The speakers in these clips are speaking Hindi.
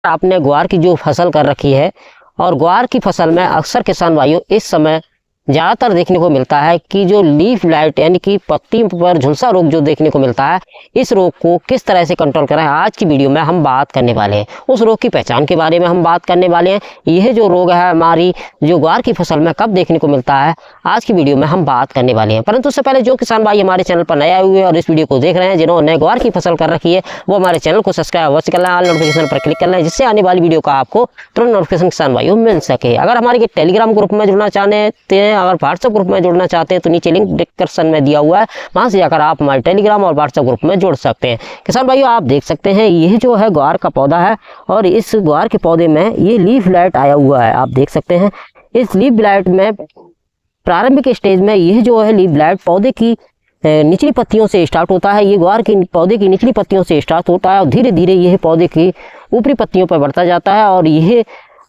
आपने ग्वार की जो फसल कर रखी है और ग्वार की फसल में अक्सर किसान भाइयों इस समय ज़्यादातर देखने को मिलता है कि जो लीफ ब्लाइट यानी कि पत्ती पर झुलसा रोग जो देखने को मिलता है, इस रोग को किस तरह से कंट्रोल करें आज की वीडियो में हम बात करने वाले हैं। उस रोग की पहचान के बारे में हम बात करने वाले हैं। यह जो रोग है हमारी जो ग्वार की फसल में कब देखने को मिलता है आज की वीडियो में हम बात करने वाले हैं। परंतु उससे पहले जो किसान भाई हमारे चैनल पर नए आए हुए हैं और इस वीडियो को देख रहे हैं, जिन्होंने ग्वार की फसल कर रखी है, वो हमारे चैनल को सब्सक्राइब अवश्य कर लें, ऑल नोटिफिकेशन पर क्लिक कर लें, जिससे आने वाली वीडियो का आपको तुरंत नोटिफिकेशन किसान भाइयों मिल सके। अगर हमारे टेलीग्राम ग्रुप में जुड़ना चाहते हैं, अगर व्हाट्सएप ग्रुप में जुड़ना चाहते हैं तो नीचे लिंक डिस्क्रिप्शन में दिया हुआ है, वहां से जाकर आप हमारे टेलीग्राम और व्हाट्सएप ग्रुप में जुड़ सकते हैं। किसान भाइयों आप देख सकते हैं यह जो है ग्वार का पौधा है और इस ग्वार के पौधे में ये लीफ ब्लाइट आया हुआ है। आप देख सकते हैं इस लीफ ब्लाइट में प्रारंभिक स्टेज में यह जो है लीफ ब्लाइट पौधे की निचली पत्तियों से स्टार्ट होता है। ये ग्वार की पौधे की निचली पत्तियों से स्टार्ट होता है और धीरे धीरे यह पौधे की ऊपरी पत्तियों पर बढ़ता जाता है। और यह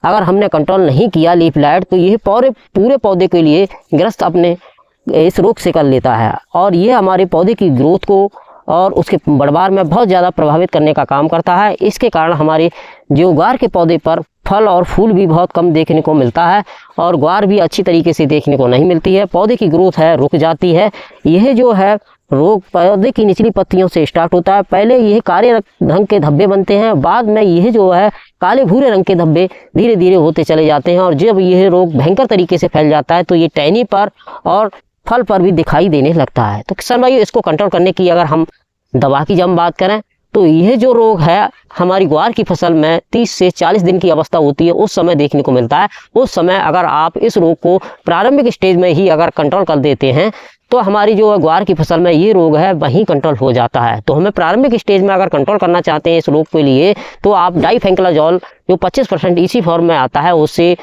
अगर हमने कंट्रोल नहीं किया लीफ ब्लाइट तो यह पूरे पौधे के लिए ग्रस्त अपने इस रोग से कर लेता है और ये हमारे पौधे की ग्रोथ को और उसके बढ़वार में बहुत ज़्यादा प्रभावित करने का काम करता है। इसके कारण हमारे जो ग्वार के पौधे पर फल और फूल भी बहुत कम देखने को मिलता है और ग्वार भी अच्छी तरीके से देखने को नहीं मिलती है। पौधे की ग्रोथ है रुक जाती है। यह जो है रोग पौधे की निचली पत्तियों से स्टार्ट होता है। पहले यह काले रंग के धब्बे बनते हैं, बाद में यह जो है काले भूरे रंग के धब्बे धीरे धीरे होते चले जाते हैं और जब यह रोग भयंकर तरीके से फैल जाता है तो ये टहनी पर और फल पर भी दिखाई देने लगता है। तो किसान भाइयों इसको कंट्रोल करने की अगर हम दवा की जब बात करें तो यह जो रोग है हमारी ग्वार की फसल में 30 से 40 दिन की अवस्था होती है, उस समय देखने को मिलता है। उस समय अगर आप इस रोग को प्रारंभिक स्टेज में ही अगर कंट्रोल कर देते हैं तो हमारी जो ग्वार की फसल में ये रोग है वहीं कंट्रोल हो जाता है। तो हमें प्रारंभिक स्टेज में अगर कंट्रोल करना चाहते हैं इस रोग के लिए तो आप डाइफेंक्लाजॉल जो 25% इसी फॉर्म में आता है उससे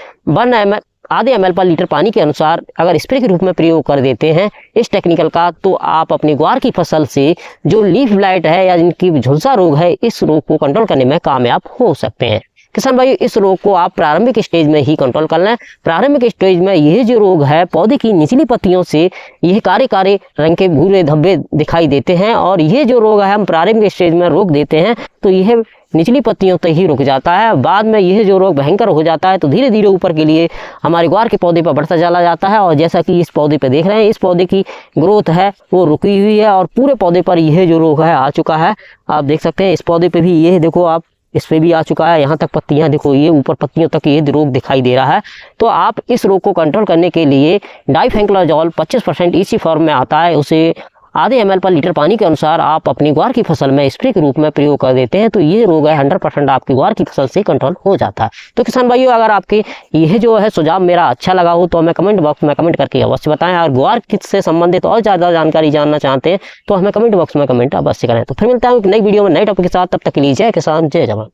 आधे ml पर लीटर पानी के अनुसार अगर स्प्रे के रूप में प्रयोग कर देते हैं इस टेक्निकल का, तो आप अपनी ग्वार की फसल से जो लीफ ब्लाइट है या जिनकी झुलसा रोग है इस रोग को कंट्रोल करने में कामयाब हो सकते हैं। किसान भाई इस रोग को आप प्रारंभिक स्टेज में ही कंट्रोल कर लें। प्रारंभिक स्टेज में यह जो रोग है पौधे की निचली पत्तियों से यह काले काले रंग के भूरे धब्बे दिखाई देते हैं और यह जो रोग है हम प्रारंभिक स्टेज में रोक देते हैं तो यह निचली पत्तियों तक ही रुक जाता है। बाद में यह जो रोग भयंकर हो जाता है तो धीरे धीरे ऊपर के लिए हमारे ग्वार के पौधे पर बढ़ता चला जाता है और जैसा कि इस पौधे पर देख रहे हैं इस पौधे की ग्रोथ है वो रुकी हुई है और पूरे पौधे पर यह जो रोग है आ चुका है। आप देख सकते हैं इस पौधे पे भी ये देखो, आप इस पे भी आ चुका है, यहाँ तक पत्तियां देखो, ये ऊपर पत्तियों तक ये रोग दिखाई दे रहा है। तो आप इस रोग को कंट्रोल करने के लिए डाइफेंक्लाजॉल 25% इसी फॉर्म में आता है, उसे आधे ml पर लीटर पानी के अनुसार आप अपनी ग्वार की फसल में स्प्रे के रूप में प्रयोग कर देते हैं तो ये रोग है 100% आपकी ग्वार की फसल से कंट्रोल हो जाता है। तो किसान भाइयों अगर आपके यह जो है सुझाव मेरा अच्छा लगा हो तो हमें कमेंट बॉक्स में कमेंट करके अवश्य बताएं। और ग्वार से संबंधित और ज़्यादा जानकारी जानना चाहते हैं तो हमें कमेंट बॉक्स में कमेंट अवश्य करें। तो फिर मिलता हूँ एक नई वीडियो में नए टॉपिक के साथ, तब तक के लिए जय किसान जय जवान।